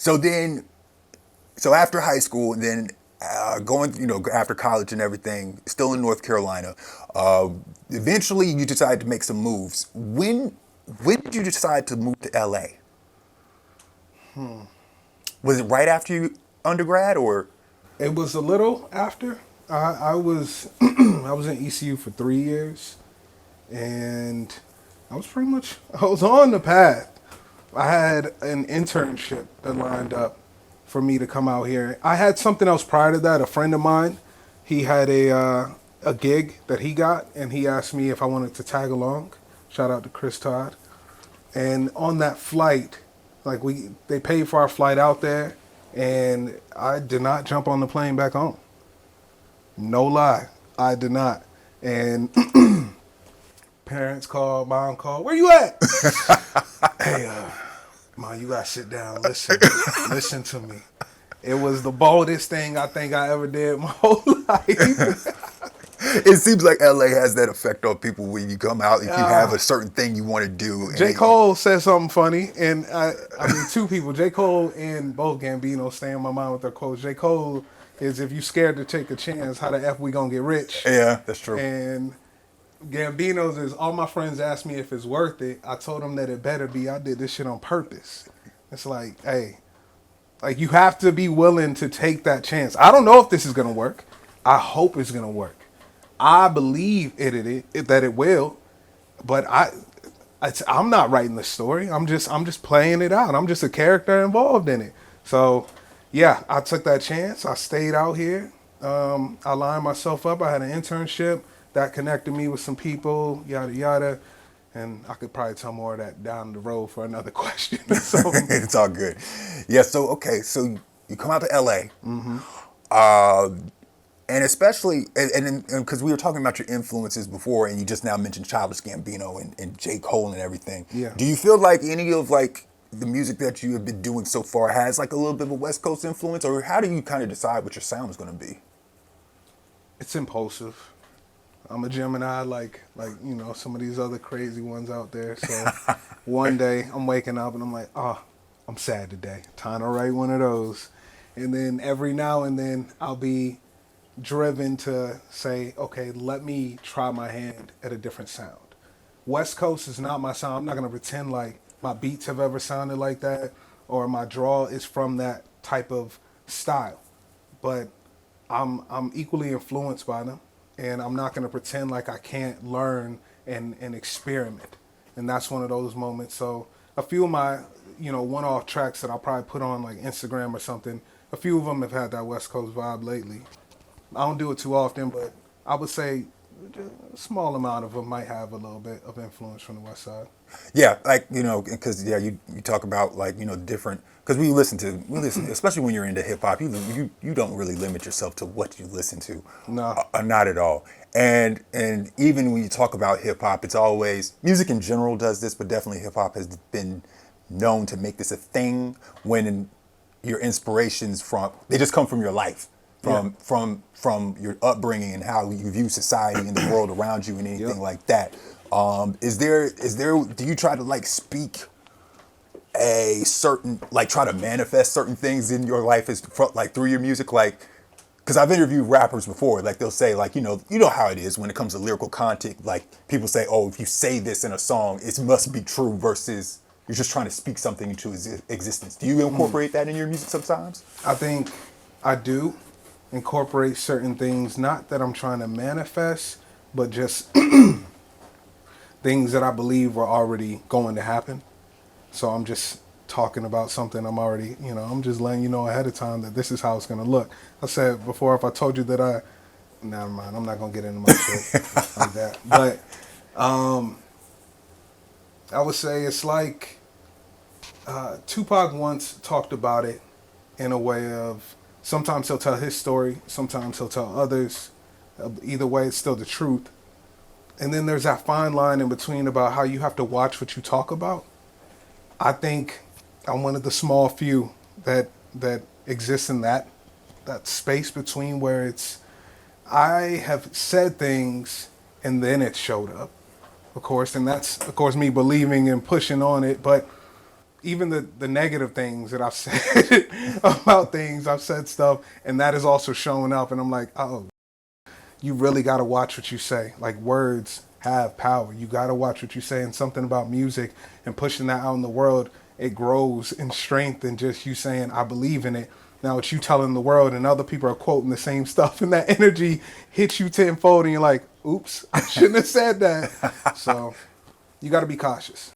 So then, so after high school, and then going, after college and everything, still in North Carolina. Uh, Eventually, you decided to make some moves. When did you decide to move to LA? Was it right after you undergrad, or? It was a little after. I was I was in ECU for 3 years, and I was on the path. I had an internship that lined up for me to come out here. I had something else prior to that. A friend of mine, he had a gig that he got, and he asked me if I wanted to tag along. Shout out to Chris Todd. And on that flight, they paid for our flight out there, and I did not jump on the plane back home. No lie, I did not. And parents called, mom called, where you at? Hey, mom, you gotta sit down, listen to me. It was the boldest thing I think I ever did my whole life. It seems like LA has that effect on people when you come out, if you have a certain thing you want to do. J. Cole said something funny, and I mean, two people, J. Cole and both Gambino, stay in my mind with their quotes. J. Cole is, if you scared to take a chance, how the F we gonna get rich? Yeah, that's true. And Gambino's is, all my friends asked me if it's worth it. I told them that it better be. I did this shit on purpose. It's like, hey, like you have to be willing to take that chance. I don't know if this is gonna work. I hope it's gonna work. I believe that it will, but I'm not writing the story. I'm just playing it out. I'm just a character involved in it. So, yeah, I took that chance. I stayed out here. I lined myself up. I had an internship that connected me with some people. Yada yada. And I could probably tell more of that down the road for another question. So, It's all good. Yeah. So okay. So you come out to LA. And especially, and because we were talking about your influences before, and you just now mentioned Childish Gambino and J. Cole and everything. yeah. Do you feel like any of like the music that you have been doing so far has like a little bit of a West Coast influence, or how do you kind of decide what your sound is going to be? It's impulsive. I'm a Gemini, like some of these other crazy ones out there. So one day I'm waking up and I'm like, oh, I'm sad today. Time to write one of those. And then every now and then I'll be driven to say, okay, let me try my hand at a different sound. West Coast is not my sound. I'm not gonna pretend like my beats have ever sounded like that or my draw is from that type of style. But I'm equally influenced by them, and I'm not gonna pretend like I can't learn and experiment. And that's one of those moments. So a few of my one-off tracks that I'll probably put on like Instagram or something, a few of them have had that West Coast vibe lately. I don't do it too often, but I would say a small amount of them might have a little bit of influence from the West Side. Yeah, like because you talk about like different, because we listen, especially when you're into hip hop, you don't really limit yourself to what you listen to, No. not at all. And even when you talk about hip hop, it's always music in general does this, but definitely hip hop has been known to make this a thing when your inspirations they just come from your life. From your upbringing and how you view society and the world around you and anything like that. Do you try to like speak a certain, like try to manifest certain things in your life like through your music? Like, because I've interviewed rappers before, like they'll say like, you know how it is when it comes to lyrical content, like people say, oh, if you say this in a song, it must be true versus you're just trying to speak something into existence. Do you incorporate that in your music sometimes? I think I do incorporate certain things, not that I'm trying to manifest, but just things that I believe were already going to happen. So I'm just talking about something I'm already, I'm just letting you know ahead of time that this is how it's going to look. I said before, if I told you that never mind, I'm not going to get into my shit like that. But I would say it's like Tupac once talked about it in a way of, sometimes he'll tell his story, sometimes he'll tell others. Either way, it's still the truth. And then there's that fine line in between about how you have to watch what you talk about. I think I'm one of the small few that exists in that space between where I have said things and then it showed up, of course, and that's of course me believing and pushing on it. But even the negative things that I've said about things, I've said stuff, and that is also showing up. And I'm like, oh, you really got to watch what you say. Like, words have power. You got to watch what you say. And something about music and pushing that out in the world, it grows in strength and just you saying, I believe in it. Now it's you telling the world and other people are quoting the same stuff, and that energy hits you tenfold and you're like, oops, I shouldn't have said that. So you got to be cautious.